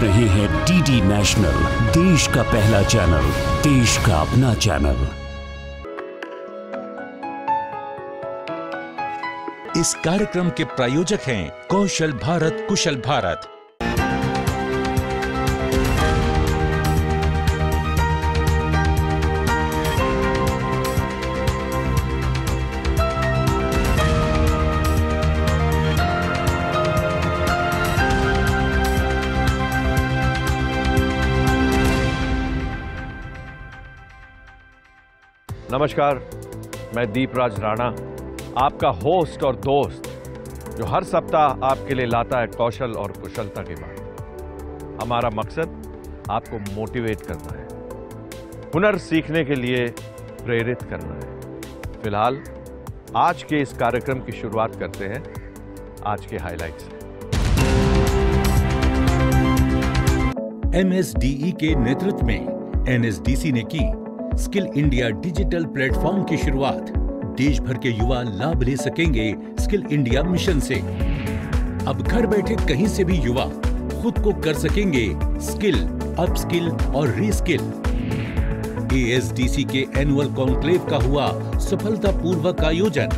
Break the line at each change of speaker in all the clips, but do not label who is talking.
रहे हैं DD national, देश का पहला चैनल, देश का अपना चैनल।
इस कार्यक्रम के प्रायोजक हैं कौशल भारत कुशल भारत।
नमस्कार, मैं दीपराज राणा, आपका होस्ट और दोस्त, जो हर सप्ताह आपके लिए लाता है कौशल और कुशलता की बात। हमारा मकसद आपको मोटिवेट करना है, हुनर सीखने के लिए प्रेरित करना है। फिलहाल आज के इस कार्यक्रम की शुरुआत करते हैं आज के हाइलाइट से।
MSDE के नेतृत्व में NSDC ने की स्किल इंडिया डिजिटल प्लेटफॉर्म की शुरुआत। देश भर के युवा लाभ ले सकेंगे स्किल इंडिया मिशन से। अब घर बैठे कहीं से भी युवा खुद को कर सकेंगे स्किल, अपस्किल और रीस्किल। ASDC के एनुअल कॉन्क्लेव का हुआ सफलतापूर्वक आयोजन।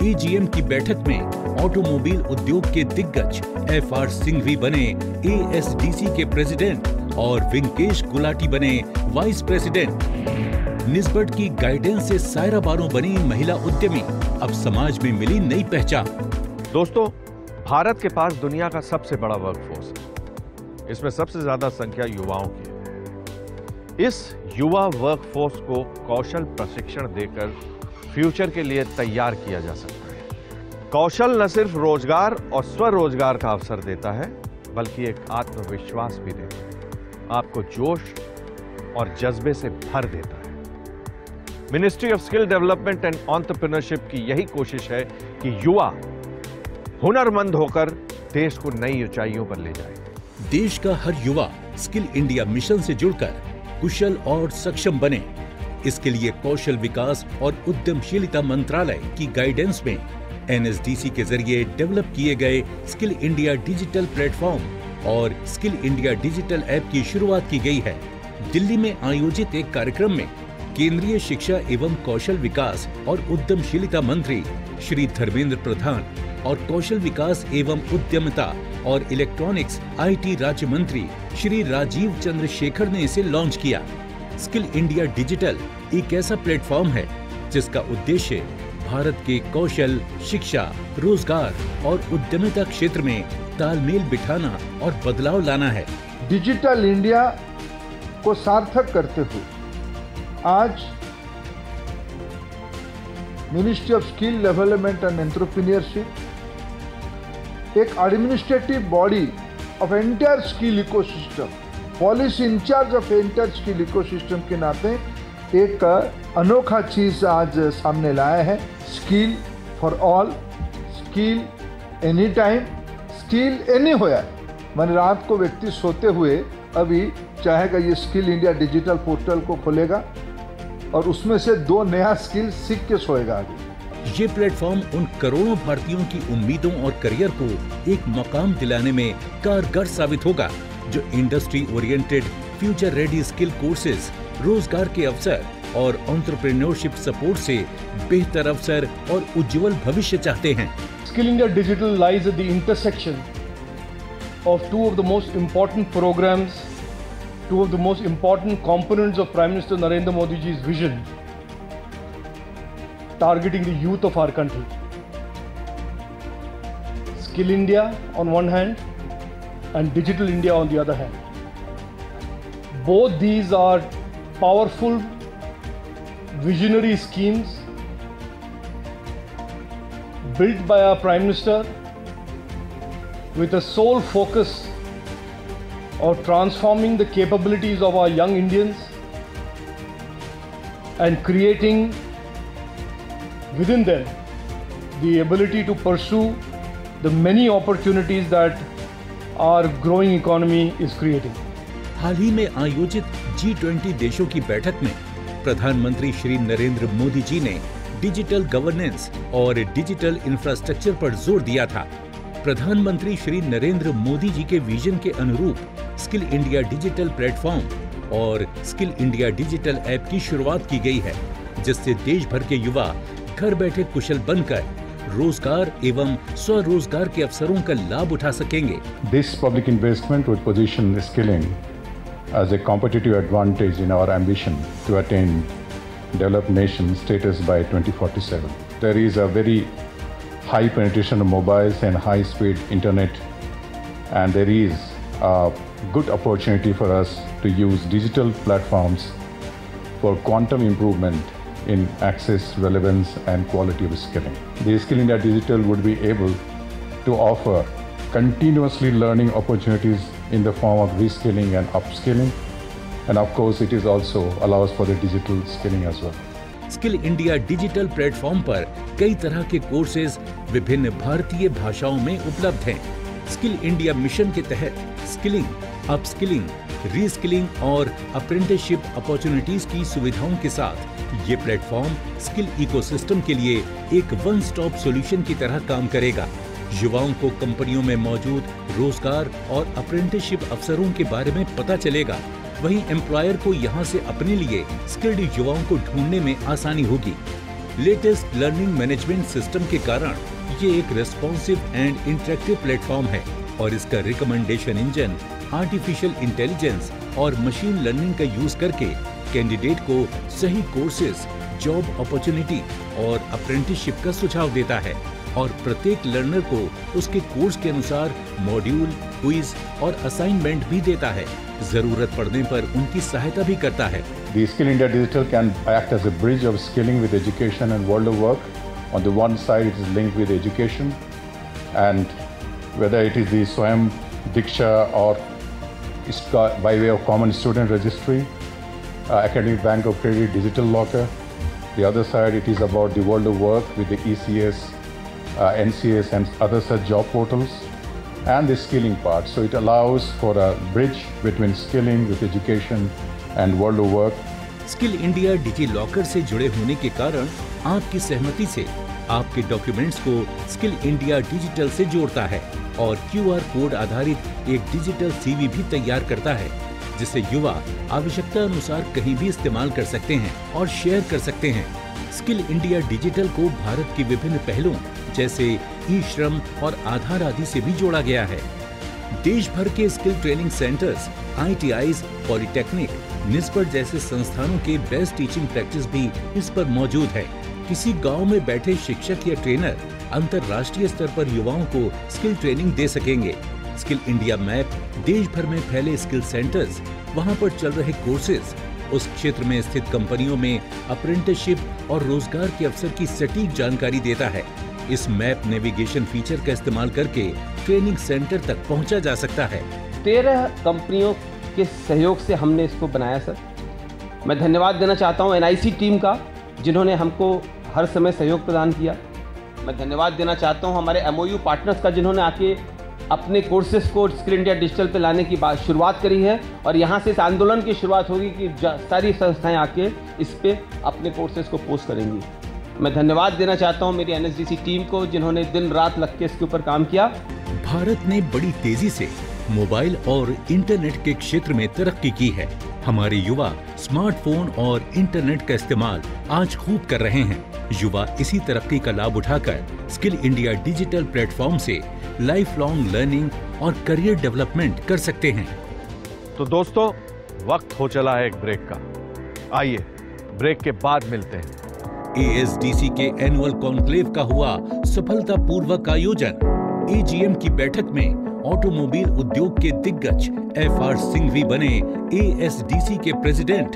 AGM की बैठक में ऑटोमोबाइल उद्योग के दिग्गज FR सिंघवी बने ASDC के प्रेसिडेंट और वेंकेश गुलाटी बने वाइस प्रेसिडेंट। निस्बत की गाइडेंस से सायरा बानो बनी महिला उद्यमी, अब समाज में मिली नई पहचान।
दोस्तों, भारत के पास दुनिया का सबसे बड़ा वर्कफोर्स है। इसमें सबसे ज्यादा संख्या युवाओं की है। इस युवा वर्कफोर्स को कौशल प्रशिक्षण देकर फ्यूचर के लिए तैयार किया जा सकता है। कौशल न सिर्फ रोजगार और स्वरोजगार का अवसर देता है, बल्कि एक आत्मविश्वास भी देता है, आपको जोश और जज्बे से भर देता है। Ministry of skill development and entrepreneurship की यही कोशिश है कि युवा हुनरमंद होकर देश को नई ऊंचाइयों पर ले जाए।
देश का हर युवा स्किल इंडिया मिशन से जुड़कर कुशल और सक्षम बने। इसके लिए कौशल विकास और उद्यमशीलता मंत्रालय की गाइडेंस में NSDC के जरिए डेवलप किए गए स्किल इंडिया डिजिटल प्लेटफॉर्म और स्किल इंडिया डिजिटल ऐप की शुरुआत की गई है। दिल्ली में आयोजित एक कार्यक्रम में केंद्रीय शिक्षा एवं कौशल विकास और उद्यमशीलता मंत्री श्री धर्मेंद्र प्रधान और कौशल विकास एवं उद्यमिता और इलेक्ट्रॉनिक्स IT राज्य मंत्री श्री राजीव चंद्रशेखर ने इसे लॉन्च किया। स्किल इंडिया डिजिटल एक ऐसा प्लेटफॉर्म है जिसका उद्देश्य भारत के कौशल, शिक्षा, रोजगार और उद्यमिता क्षेत्र में तालमेल बिठाना और बदलाव लाना है।
डिजिटल इंडिया को सार्थक करते हुए आज ministry of skill development and entrepreneurship एक administrative body of entire skill ecosystem, policy incharge of entire skill ecosystem के नाते एक अनोखा चीज आज सामने लाया है। Skill for all, skill any time, skill anywhere. मैंने रात को व्यक्ति सोते हुए अभी चाहेगा ये स्किल इंडिया डिजिटल पोर्टल को खोलेगा और उसमें से 2 नया स्किल सीख के सोएगा आगे।
ये प्लेटफॉर्म उन करोड़ों भारतीयों की उम्मीदों और करियर को एक मकाम दिलाने में कारगर साबित होगा, जो industry oriented future ready skill courses, रोजगार के अवसर और एंटरप्रेन्योरशिप सपोर्ट से बेहतर अवसर और उज्जवल भविष्य चाहते हैं।
Skill India digital lies at the intersection of two of the most important programs, two of the most important components of Prime Minister Narendra Modi ji's vision, targeting the youth of our country. Skill India on one hand and Digital India on the other hand. Both these are powerful, visionary schemes built by our Prime Minister with a sole focus of transforming the capabilities of our young Indians and creating within them the ability to pursue the many opportunities that our growing economy is creating.
हाल ही में आयोजित G20 देशों की बैठक में प्रधानमंत्री श्री नरेंद्र मोदी जी ने digital governance और digital infrastructure पर जोर दिया था। प्रधानमंत्री श्री नरेंद्र मोदी जी के विजन के अनुरूप स्किल इंडिया डिजिटल प्लेटफॉर्म और स्किल इंडिया डिजिटल ऐप की शुरुआत की गई है, जिससे देश भर के युवा घर बैठे कुशल बनकर रोजगार एवं स्वरोजगार के अवसरों का लाभ उठा सकेंगे।
This public investment would position skilling as a competitive advantage in our ambition to attain developed nation status by 2047. There is a very high penetration of mobiles and high-speed internet, and there is a good opportunity for us to use digital platforms for quantum improvement in access, relevance, and quality of skilling. The Skill India Digital would be able to offer continuously learning opportunities in the form of reskilling and upskilling, and of course it is also allows for the digital skilling as well.
Skill India digital platform पर कई तरह के courses विभिन्न भारतीय भाषाओं में उपलब्ध हैं। स्किल इंडिया मिशन के तहत स्किलिंग, अपस्किलिंग, रीस्किलिंग और अप्रेंटिसशिप अपॉर्चुनिटीज की सुविधाओं के साथ ये प्लेटफॉर्म स्किल इकोसिस्टम के लिए एक वन स्टॉप सॉल्यूशन की तरह काम करेगा। युवाओं को कंपनियों में मौजूद रोजगार और अप्रेंटिसशिप अवसरों के बारे में पता चलेगा, वहीं एम्प्लॉयर को यहां से अपने लिए स्किल्ड युवाओं को ढूंढने में आसानी होगी। लेटेस्ट लर्निंग मैनेजमेंट सिस्टम के कारण ये एक रेस्पॉन्सिव एंड इंटरेक्टिव प्लेटफॉर्म है और इसका रिकमेंडेशन इंजन आर्टिफिशियल इंटेलिजेंस और मशीन लर्निंग का यूज करके कैंडिडेट को सही कोर्सेज, जॉब अपॉर्चुनिटी और अप्रेंटिसशिप का सुझाव देता है और प्रत्येक लर्नर को उसके कोर्स के अनुसार मॉड्यूल, क्विज और असाइनमेंट भी देता है। जरूरत पड़ने पर उनकी सहायता भी करता है।
The Skill India Digital can act as a bridge of skilling with education and world of work. On the one side, it is linked with education, and whether it is the Swayam Diksha or by way of common student registry, Academic Bank of Credit Digital Locker. The other side, it is about the world of work with the ECS, NCS and other such job portals, and the skilling part. So it allows for a bridge between skilling with education and world of work.
Skill India DigiLocker से जुड़े होने के कारण आपकी सहमति से आपके documents को स्किल इंडिया डिजिटल से जोड़ता है और QR कोड आधारित एक डिजिटल CV भी तैयार करता है, जिसे युवा आवश्यकता अनुसार कहीं भी इस्तेमाल कर सकते हैं और शेयर कर सकते हैं। स्किल इंडिया डिजिटल को भारत के विभिन्न पहलों जैसे ई-श्रम और आधार आदि से भी जोड़ा गया है। देश भर के skill training centres, ITIs, polytechnic, निस्पट जैसे संस्थानों के बेस्ट टीचिंग प्रैक्टिस भी इस पर मौजूद है। किसी गांव में बैठे शिक्षक या ट्रेनर अंतर्राष्ट्रीय स्तर पर युवाओं को स्किल ट्रेनिंग दे सकेंगे। स्किल इंडिया मैप देश भर में फैले स्किल सेंटर्स, वहां पर चल रहे कोर्सेज, उस क्षेत्र में स्थित कंपनियों में अप्रेंटिसशिप और रोजगार के अवसर की सटीक जानकारी देता है। इस मैप नेविगेशन फीचर का इस्तेमाल करके ट्रेनिंग सेंटर तक पहुंचा जा सकता है।
13 कंपनियों के सहयोग से हमने इसको बनाया सर। मैं धन्यवाद देना चाहता हूं NIC टीम का, जिन्होंने हमको हर समय सहयोग प्रदान किया। मैं धन्यवाद देना चाहता हूं हमारे MOU पार्टनर्स का, जिन्होंने आके अपने कोर्सेज को स्किल इंडिया डिजिटल पे लाने की बात शुरुआत करी है और यहाँ से इस आंदोलन की शुरुआत होगी कि सारी संस्थाएं आके इस पे अपने कोर्सेज को पोस्ट करेंगी। मैं धन्यवाद देना चाहता हूं मेरी NSDC टीम को, जिन्होंने दिन रात लग के इसके ऊपर काम किया।
भारत ने बड़ी तेजी से मोबाइल और इंटरनेट के क्षेत्र में तरक्की की है। हमारे युवा स्मार्टफोन और इंटरनेट का इस्तेमाल आज खूब कर रहे हैं। युवा इसी तरक्की का लाभ उठाकर स्किल इंडिया डिजिटल प्लेटफॉर्म से लाइफ लॉन्ग लर्निंग और करियर डेवलपमेंट कर सकते हैं।
तो दोस्तों, वक्त हो चला है एक ब्रेक का। आइए ब्रेक के बाद मिलते हैं।
ASDC के एनुअल कॉन्क्लेव का हुआ सफलतापूर्वक आयोजन। AGM की बैठक में ऑटोमोबाइल उद्योग के दिग्गज FR सिंघवी बने ASDC के प्रेसिडेंट।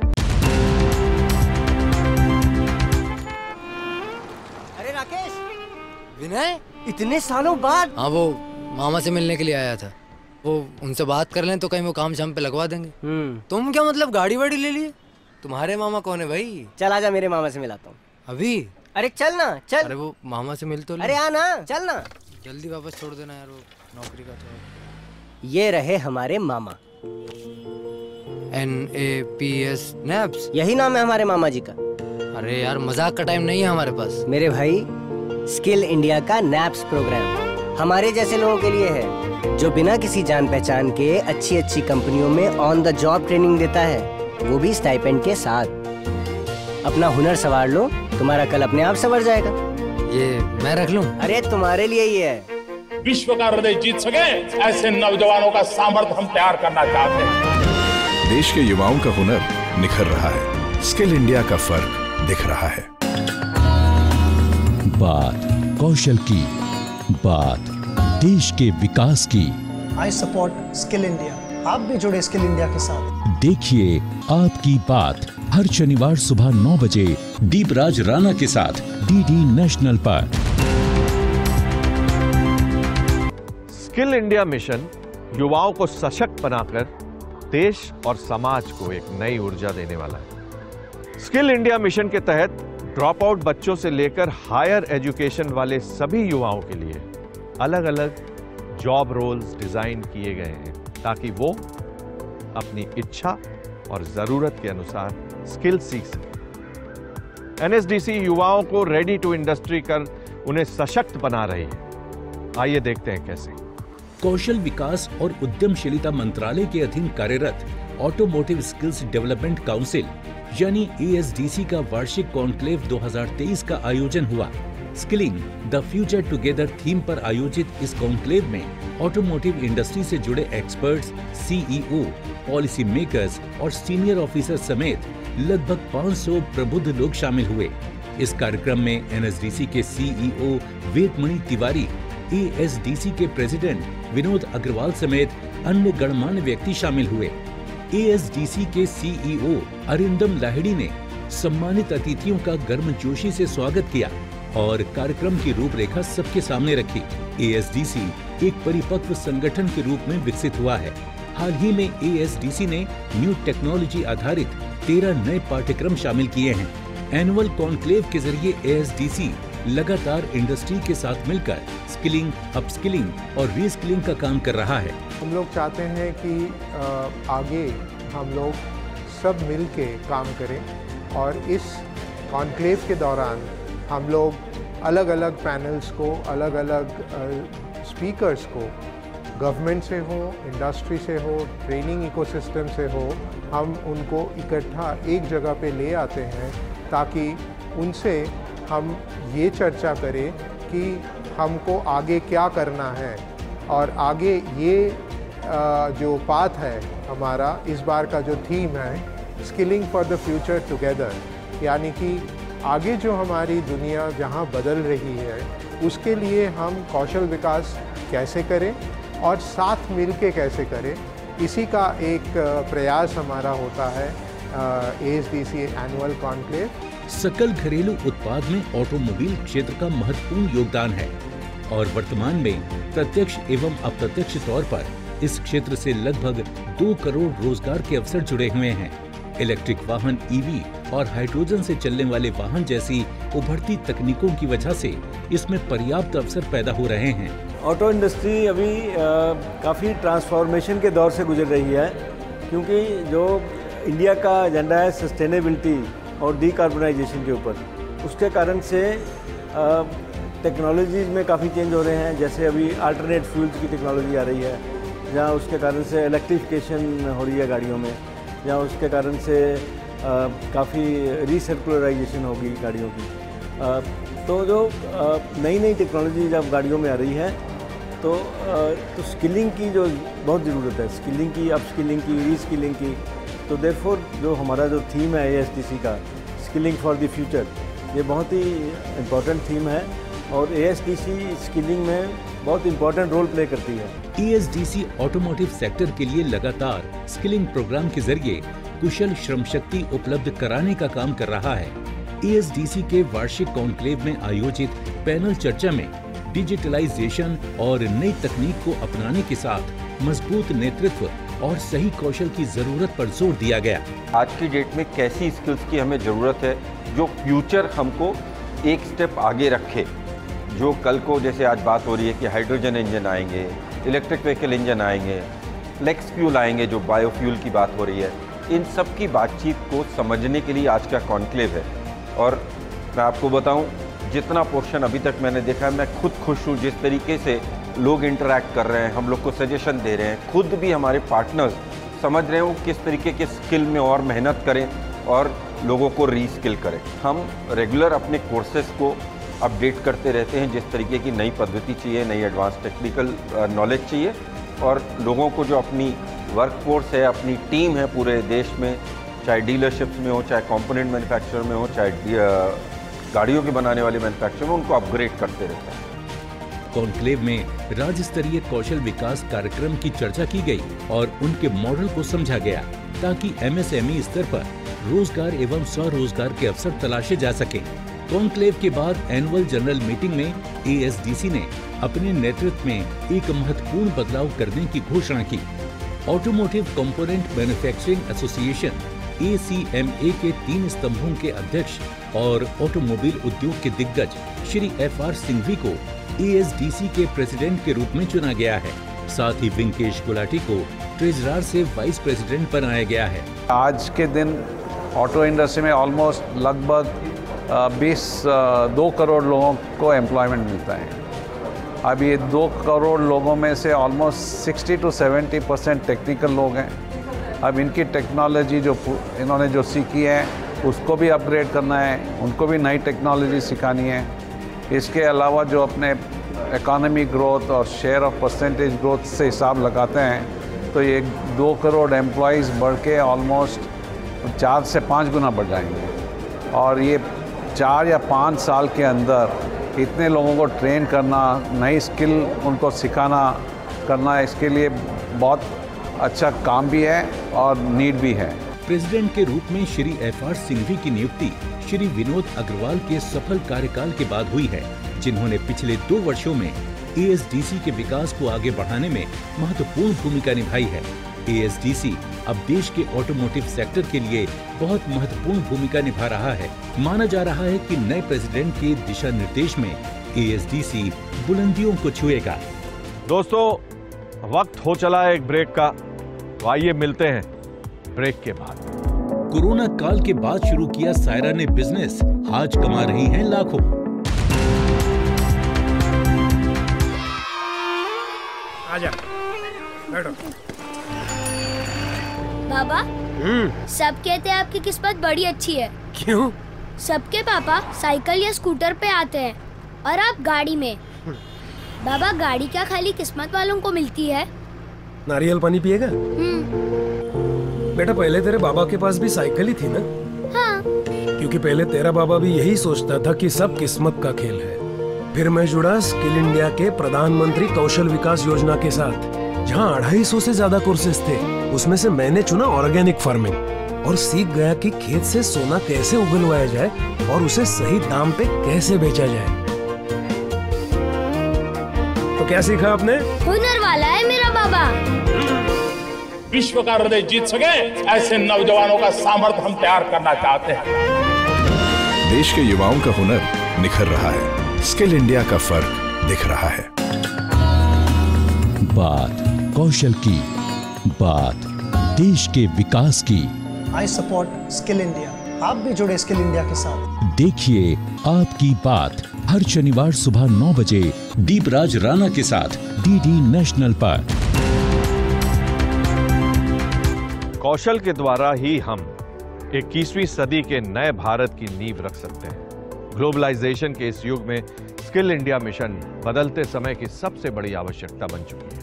अरे राकेश, विनय, इतने सालों बाद।
हाँ, वो मामा से मिलने के लिए आया था। वो उनसे बात कर लें तो कहीं वो काम शाम पे लगवा देंगे। तुम क्या मतलब गाड़ी वाड़ी ले लिए? तुम्हारे मामा कौन है भाई?
चल आजा, मेरे मामा से मिलाता हूँ।
अभी?
अरे चल ना, चल।
अरे वो मामा से मिल तो ले।
अरे आना, चल ना।
जल्दी वापस छोड़ देना यार, वो नौकरी का तो।
ये रहे हमारे मामा।
NAPS नैप्स,
यही नाम है हमारे मामा जी का।
अरे यार, मजाक का टाइम नहीं है हमारे पास।
मेरे भाई, स्किल इंडिया का नैप्स प्रोग्राम
हमारे जैसे लोगों के लिए है जो बिना किसी जान पहचान के अच्छी अच्छी कंपनियों में ऑन द जॉब ट्रेनिंग देता है, वो भी स्टाइपेंड के साथ। अपना हुनर संवार लो, तुम्हारा कल अपने आप संवर जाएगा।
ये मैं रख लूं?
अरे तुम्हारे लिए ही है।
विश्व का हृदय जीत सके ऐसे नौजवानों का सामर्थ्य हम तैयार करना चाहते हैं।
देश के युवाओं का हुनर निखर रहा है, स्किल इंडिया का फर्क दिख रहा है।
बात कौशल की, बात देश के विकास की।
I support skill India. आप भी जुड़े स्किल इंडिया के साथ।
देखिए आपकी बात हर शनिवार सुबह 9 बजे दीपराज राणा के साथ डीडी नेशनल पर।
स्किल इंडिया मिशन युवाओं को सशक्त बनाकर देश और समाज को एक नई ऊर्जा देने वाला है। स्किल इंडिया मिशन के तहत ड्रॉप आउट बच्चों से लेकर हायर एजुकेशन वाले सभी युवाओं के लिए अलग अलग जॉब रोल्स डिजाइन किए गए हैं ताकि वो अपनी इच्छा और जरूरत के अनुसार स्किल सीख सकें। एनएसडीसी युवाओं को रेडी टू इंडस्ट्री कर उन्हें सशक्त बना रही है। आइए देखते हैं कैसे।
कौशल विकास और उद्यमशीलता मंत्रालय के अधीन कार्यरत ऑटोमोटिव स्किल्स डेवलपमेंट काउंसिल यानी ASDC का वार्षिक कॉन्क्लेव 2023 का आयोजन हुआ। Skilling the future together theme पर आयोजित इस कॉन्क्लेव में ऑटोमोटिव इंडस्ट्री से जुड़े एक्सपर्ट्स, CEO, पॉलिसी मेकर्स और सीनियर ऑफिसर समेत लगभग 500 प्रबुद्ध लोग शामिल हुए। इस कार्यक्रम में NSDC के CEO वेदमणि तिवारी, ASDC के प्रेसिडेंट विनोद अग्रवाल समेत अन्य गणमान्य व्यक्ति शामिल हुए। ASDC के CEO अरिंदम लाहिड़ी ने सम्मानित अतिथियों का गर्मजोशी से स्वागत किया और कार्यक्रम की रूपरेखा सबके सामने रखी। ASDC एक परिपक्व संगठन के रूप में विकसित हुआ है। हाल ही में ASDC ने न्यू टेक्नोलॉजी आधारित 13 नए पाठ्यक्रम शामिल किए हैं। एनुअल कॉन्क्लेव के जरिए ASDC लगातार इंडस्ट्री के साथ मिलकर स्किलिंग, अपस्किलिंग और रीस्किलिंग का काम कर रहा है।
हम लोग चाहते हैं कि आगे हम लोग सब मिल के काम करें और इस कॉन्क्लेव के दौरान हम लोग अलग अलग पैनल्स को, अलग अलग स्पीकर्स को, गवर्नमेंट से हो, इंडस्ट्री से हो, ट्रेनिंग इकोसिस्टम से हो, हम उनको इकट्ठा एक जगह पे ले आते हैं ताकि उनसे हम ये चर्चा करें कि हमको आगे क्या करना है और आगे ये जो पाथ है हमारा, इस बार का जो थीम है skilling for the future together, यानी कि आगे जो हमारी दुनिया जहाँ बदल रही है उसके लिए हम कौशल विकास कैसे करें और साथ मिल के कैसे करें, इसी का एक प्रयास हमारा होता है ASDC एनुअल कॉन्क्लेव।
सकल घरेलू उत्पाद में ऑटोमोबाइल क्षेत्र का महत्वपूर्ण योगदान है और वर्तमान में प्रत्यक्ष एवं अप्रत्यक्ष तौर पर इस क्षेत्र से लगभग 2 करोड़ रोजगार के अवसर जुड़े हुए हैं। इलेक्ट्रिक वाहन, EV और हाइड्रोजन से चलने वाले वाहन जैसी उभरती तकनीकों की वजह से इसमें पर्याप्त अवसर पैदा हो रहे हैं।
ऑटो इंडस्ट्री अभी काफ़ी ट्रांसफॉर्मेशन के दौर से गुजर रही है क्योंकि जो इंडिया का एजेंडा है सस्टेनेबिलिटी और डीकार्बनाइजेशन के ऊपर, उसके कारण से टेक्नोलॉजीज़ में काफ़ी चेंज हो रहे हैं। जैसे अभी अल्टरनेट फ्यूल्स की टेक्नोलॉजी आ रही है, जहाँ उसके कारण से इलेक्ट्रिफिकेशन हो रही है गाड़ियों में, जहाँ उसके कारण से काफ़ी रीसर्कुलराइजेशन होगी गाड़ियों की। तो जो नई नई टेक्नोलॉजी जब गाड़ियों में आ रही है तो स्किलिंग की जो बहुत ज़रूरत है, स्किलिंग की, अपस्किलिंग की, रीस्किलिंग की। तो देयरफॉर जो हमारा जो थीम है ASDC का स्किलिंग फॉर द फ्यूचर, ये बहुत ही इम्पोर्टेंट थीम है और ASDC स्किलिंग में बहुत इम्पोर्टेंट रोल प्ले करती है।
ASDC ऑटोमोटिव सेक्टर के लिए लगातार स्किलिंग प्रोग्राम के जरिए कुशल श्रम शक्ति उपलब्ध कराने का काम कर रहा है। ASDC के वार्षिक कॉन्क्लेव में आयोजित पैनल चर्चा में डिजिटलाइजेशन और नई तकनीक को अपनाने के साथ मजबूत नेतृत्व और सही कौशल की जरूरत पर जोर दिया गया।
आज की डेट में कैसी स्किल्स की हमें ज़रूरत है जो फ्यूचर हमको एक स्टेप आगे रखे, जो कल को जैसे आज बात हो रही है कि हाइड्रोजन इंजन आएंगे, इलेक्ट्रिक व्हीकल इंजन आएंगे, फ्लेक्स फ्यूल आएंगे, जो बायोफ्यूल की बात हो रही है, इन सब की बातचीत को समझने के लिए आज का कॉन्क्लेव है। और मैं आपको बताऊं, जितना पोर्शन अभी तक मैंने देखा है, मैं खुद खुश हूँ जिस तरीके से लोग इंटरैक्ट कर रहे हैं, हम लोग को सजेशन दे रहे हैं, खुद भी हमारे पार्टनर्स समझ रहे हैं वो किस तरीके के स्किल में और मेहनत करें और लोगों को रीस्किल करें। हम रेगुलर अपने कोर्सेज को अपडेट करते रहते हैं, जिस तरीके की नई पद्धति चाहिए, नई एडवांस टेक्निकल नॉलेज चाहिए, और लोगों को जो अपनी वर्कफोर्स है, अपनी टीम है पूरे देश में, चाहे डीलरशिप्स में हो, चाहे कंपोनेंट मैन्युफैक्चरर में हो, चाहे गाड़ियों के बनाने वाले मैन्युफैक्चरर में, उनको अपग्रेड करते रहते हैं।
कॉन्क्लेव में राज्य स्तरीय कौशल विकास कार्यक्रम की चर्चा की गई और उनके मॉडल को समझा गया ताकि एमएसएमई स्तर पर रोजगार एवं स्वरोजगार के अवसर तलाशे जा सके। कॉन्क्लेव के बाद एनुअल जनरल मीटिंग में एएसडीसी ने अपने नेतृत्व में एक महत्वपूर्ण बदलाव करने की घोषणा की। Automotive component manufacturing association ACMA के 3 स्तंभों के अध्यक्ष और ऑटोमोबाइल उद्योग के दिग्गज श्री FR सिंघवी को ASDC के प्रेसिडेंट के रूप में चुना गया है। साथ ही विंकेश गुलाटी को ट्रेजरर से वाइस प्रेसिडेंट बनाया गया है।
आज के दिन ऑटो इंडस्ट्री में ऑलमोस्ट लगभग 2 करोड़ लोगों को एम्प्लॉयमेंट मिलता है। अब ये 2 करोड़ लोगों में से ऑलमोस्ट 60 to 70% टेक्निकल लोग हैं। अब इनकी टेक्नोलॉजी जो इन्होंने जो सीखी है उसको भी अपग्रेड करना है, उनको भी नई टेक्नोलॉजी सिखानी है। इसके अलावा जो अपने इकोनॉमी ग्रोथ और शेयर ऑफ परसेंटेज ग्रोथ से हिसाब लगाते हैं तो ये 2 करोड़ एम्प्लॉयज़ बढ़ के ऑलमोस्ट 4 से 5 गुना बढ़ जाएंगे। और ये 4 या 5 साल के अंदर इतने लोगों को ट्रेन करना, नई स्किल उनको सिखाना करना, इसके लिए बहुत अच्छा काम भी है और नीड भी है।
प्रेसिडेंट के रूप में श्री FR सिंघवी की नियुक्ति श्री विनोद अग्रवाल के सफल कार्यकाल के बाद हुई है, जिन्होंने पिछले 2 वर्षों में ASDC के विकास को आगे बढ़ाने में महत्वपूर्ण भूमिका निभाई है। ASDC अब देश के ऑटोमोटिव सेक्टर के लिए बहुत महत्वपूर्ण भूमिका निभा रहा है। माना जा रहा है कि नए प्रेसिडेंट के दिशा निर्देश में ASDC बुलंदियों को छुएगा।
दोस्तों, वक्त हो चला है एक ब्रेक का, तो आइए मिलते हैं ब्रेक के बाद।
कोरोना काल के बाद शुरू किया सायरा ने बिजनेस, आज कमा रही हैं लाखों।
आजा, बैठो।
बाबा, सब कहते हैं आपकी किस्मत बड़ी अच्छी है।
क्यों?
सबके पापा साइकिल या स्कूटर पे आते हैं और आप गाड़ी में। बाबा, गाड़ी क्या खाली किस्मत वालों को मिलती है?
नारियल पानी पिएगा? बेटा, पहले तेरे बाबा के पास भी साइकिल ही थी ना?
हाँ।
क्योंकि पहले तेरा बाबा भी यही सोचता था कि सब किस्मत का खेल है। फिर मैं जुड़ा स्किल इंडिया के प्रधानमंत्री कौशल विकास योजना के साथ, जहाँ 250 से ज्यादा कोर्सेज थे। उसमें से मैंने चुना ऑर्गेनिक फार्मिंग और सीख गया कि खेत से सोना कैसे उगलवाया जाए और उसे सही दाम पे कैसे बेचा जाए। तो क्या सीखा आपने?
हुनर वाला है मेरा बाबा।
विश्व का हृदय जीत सके ऐसे नौजवानों का सामर्थ्य हम तैयार करना चाहते हैं।
देश के युवाओं का हुनर निखर रहा है, स्किल इंडिया का फर्क दिख रहा है।
बात कौशल की, बात देश के विकास की।
I support skill India. आप भी जुड़े स्किल इंडिया के साथ।
देखिए आपकी बात हर शनिवार सुबह 9 बजे दीपराज राणा के साथ DD नेशनल पर।
कौशल के द्वारा ही हम 21वीं सदी के नए भारत की नींव रख सकते हैं। ग्लोबलाइजेशन के इस युग में स्किल इंडिया मिशन बदलते समय की सबसे बड़ी आवश्यकता बन चुकी है।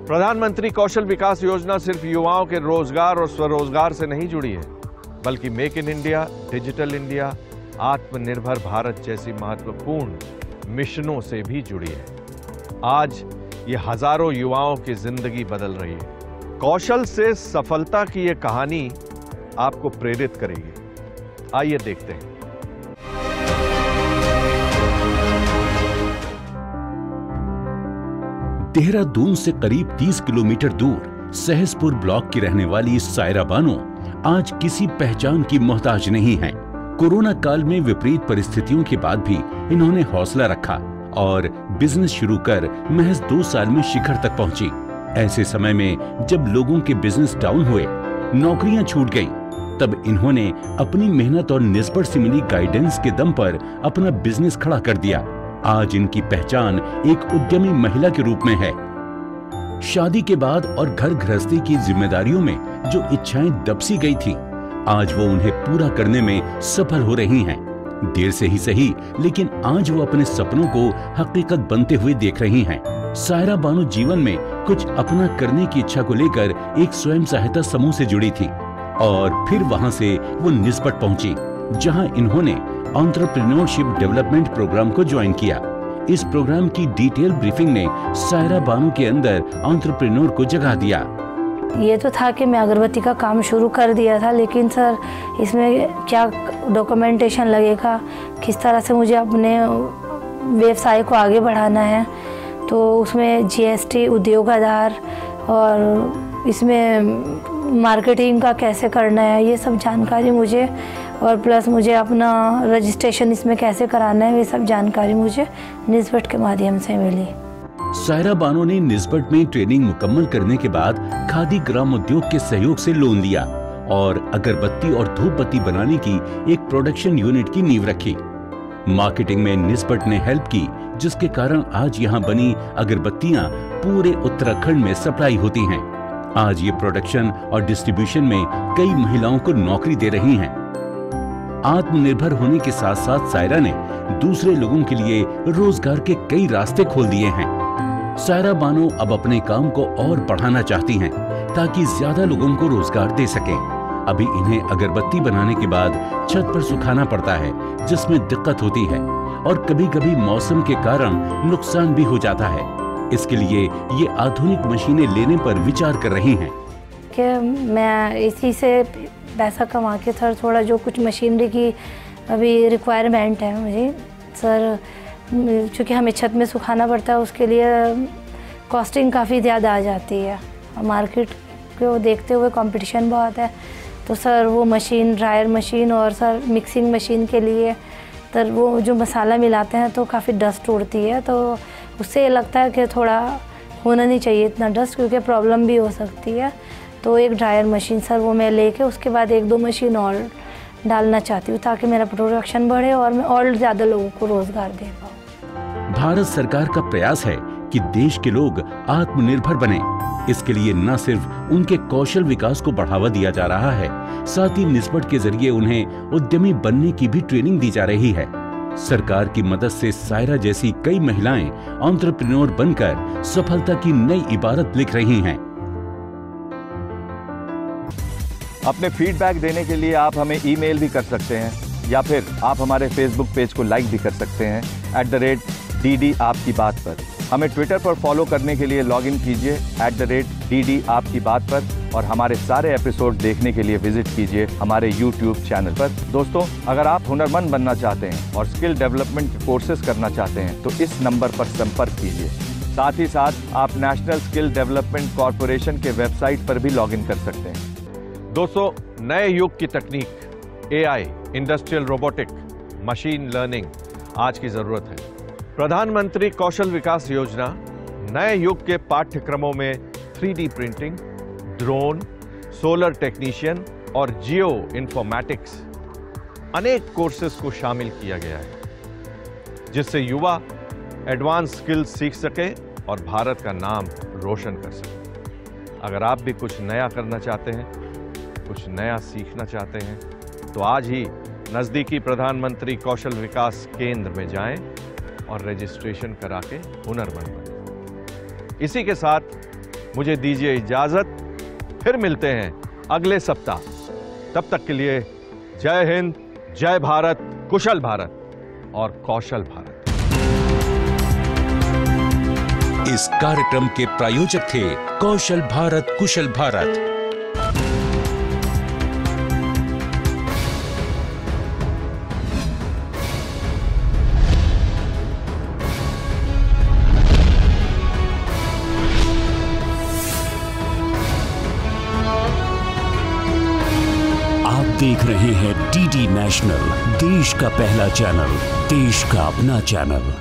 प्रधानमंत्री कौशल विकास योजना सिर्फ युवाओं के रोजगार और स्वरोजगार से नहीं जुड़ी है, बल्कि make in India, digital India, आत्मनिर्भर भारत जैसी महत्वपूर्ण मिशनों से भी जुड़ी है। आज ये हजारों युवाओं की जिंदगी बदल रही है। कौशल से सफलता की ये कहानी आपको प्रेरित करेगी। आइए देखते हैं।
देहरादून से करीब 30 किलोमीटर दूर सहसपुर ब्लॉक की रहने वाली सायरा बानो आज किसी पहचान की मोहताज नहीं है। कोरोना काल में विपरीत परिस्थितियों के बाद भी इन्होंने हौसला रखा और बिजनेस शुरू कर महज 2 साल में शिखर तक पहुंची। ऐसे समय में जब लोगों के बिजनेस डाउन हुए, नौकरियां छूट गईं, तब इन्होंने अपनी मेहनत और निस्बत से मिली गाइडेंस के दम पर अपना बिजनेस खड़ा कर दिया। आज इनकी पहचान एक उद्यमी महिला के रूप में है। शादी के बाद और घर गृहस्थी की जिम्मेदारियों में जो इच्छाएं दबसी गई थी, आज वो उन्हें पूरा करने में सफल हो रही हैं। देर से ही सही, लेकिन आज वो अपने सपनों को हकीकत बनते हुए देख रही हैं। सायरा बानो जीवन में कुछ अपना करने की इच्छा को लेकर एक स्वयं सहायता समूह से जुड़ी थी और फिर वहां से वो निस्बत पहुंची, जहां इन्होंने एंटरप्रेन्योरशिप डेवलपमेंट प्रोग्राम को ज्वाइन किया। इस प्रोग्राम की डिटेल ब्रीफिंग ने सायरा बानो के अंदर एंटरप्रेन्योर को जगा दिया।
ये तो था कि मैं अगरबत्ती का काम शुरू कर दिया था, लेकिन सर इसमें क्या डॉक्यूमेंटेशन लगेगा, किस तरह से मुझे अपने व्यवसाय को आगे बढ़ाना है, तो उसमें जीएसटी, उद्योग आधार और इसमें मार्केटिंग का कैसे करना है, ये सब जानकारी मुझे, और प्लस मुझे अपना रजिस्ट्रेशन इसमें कैसे कराना है, ये सब जानकारी मुझे निस्बत के माध्यम से मिली।
सायरा बानो ने निस्बत में ट्रेनिंग मुकम्मल करने के बाद खादी ग्राम उद्योग के सहयोग से लोन लिया और अगरबत्ती और धूप बत्ती बनाने की एक प्रोडक्शन यूनिट की नींव रखी। मार्केटिंग में निस्बत ने हेल्प की, जिसके कारण आज यहाँ बनी अगरबत्तियां पूरे उत्तराखंड में सप्लाई होती हैं। आज ये प्रोडक्शन और डिस्ट्रीब्यूशन में कई महिलाओं को नौकरी दे रही हैं। आत्मनिर्भर होने के साथ साथ सायरा ने दूसरे लोगों के लिए रोजगार के कई रास्ते खोल दिए हैं। सायरा बानो अब अपने काम को और बढ़ाना चाहती हैं ताकि ज्यादा लोगों को रोजगार दे सकें। अभी इन्हें अगरबत्ती बनाने के बाद छत पर सुखाना पड़ता है, जिसमें दिक्कत होती है और कभी-कभी मौसम के कारण नुकसान भी हो जाता है। इसके लिए ये आधुनिक मशीनें लेने पर विचार कर रही हैं।
कि मैं इसी से पैसा कमा के सर थोड़ा जो कुछ मशीनरी की अभी रिक्वायरमेंट है मुझे सर, चूँकि हमें छत में सुखाना पड़ता है, उसके लिए कॉस्टिंग काफ़ी ज़्यादा आ जाती है। मार्केट को देखते हुए कंपटीशन बहुत है, तो सर वो मशीन, ड्रायर मशीन और सर मिक्सिंग मशीन के लिए सर वो जो मसाला मिलाते हैं तो काफ़ी डस्ट उड़ती है, तो उससे लगता है कि थोड़ा होना नहीं चाहिए इतना डस्ट, क्योंकि प्रॉब्लम भी हो सकती है। तो एक ड्रायर मशीन सर वो मैं लेके उसके बाद 1-2 मशीन और डालना चाहती हूँ ताकि मेरा प्रोडक्शन बढ़े और मैं और ज़्यादा लोगों को रोजगार दे पाऊँ।
भारत सरकार का प्रयास है कि देश के लोग आत्मनिर्भर बने। इसके लिए न सिर्फ उनके कौशल विकास को बढ़ावा दिया जा रहा है, साथ ही निस्बत के जरिए उन्हें उद्यमी बनने की भी ट्रेनिंग दी जा रही है। सरकार की मदद से सायरा जैसी कई महिलाएं एंटरप्रेन्योर बनकर सफलता की नई इबारत लिख रही हैं।
अपने फीडबैक देने के लिए आप हमें ईमेल भी कर सकते हैं या फिर आप हमारे फेसबुक पेज को लाइक भी कर सकते हैं @DD आपकी बात पर। हमें ट्विटर पर फॉलो करने के लिए लॉगिन कीजिए @DD आपकी बात पर, और हमारे सारे एपिसोड देखने के लिए विजिट कीजिए हमारे यूट्यूब चैनल पर। दोस्तों, अगर आप हुनरमंद बनना चाहते हैं और स्किल डेवलपमेंट कोर्सेज करना चाहते हैं तो इस नंबर पर संपर्क कीजिए। साथ ही साथ आप नेशनल स्किल डेवलपमेंट कॉरपोरेशन के वेबसाइट पर भी लॉगिन कर सकते हैं।
दोस्तों, नए युग की तकनीक, AI, industrial robotic, machine learning आज की जरूरत है। प्रधानमंत्री कौशल विकास योजना नए युग के पाठ्यक्रमों में 3D printing, drone, solar technician और जियो इन्फॉर्मेटिक्स अनेक कोर्सेज को शामिल किया गया है, जिससे युवा एडवांस स्किल्स सीख सके और भारत का नाम रोशन कर सके। अगर आप भी कुछ नया करना चाहते हैं, कुछ नया सीखना चाहते हैं, तो आज ही नज़दीकी प्रधानमंत्री कौशल विकास केंद्र में जाएं और रजिस्ट्रेशन करा के हुनरमंद बनें। इसी के साथ मुझे दीजिए इजाज़त, फिर मिलते हैं अगले सप्ताह। तब तक के लिए जय हिंद, जय भारत, कुशल भारत और कौशल भारत।
इस कार्यक्रम के प्रायोजक थे कौशल भारत, कुशल भारत।
देख रहे हैं DD नेशनल, देश का पहला चैनल, देश का अपना चैनल।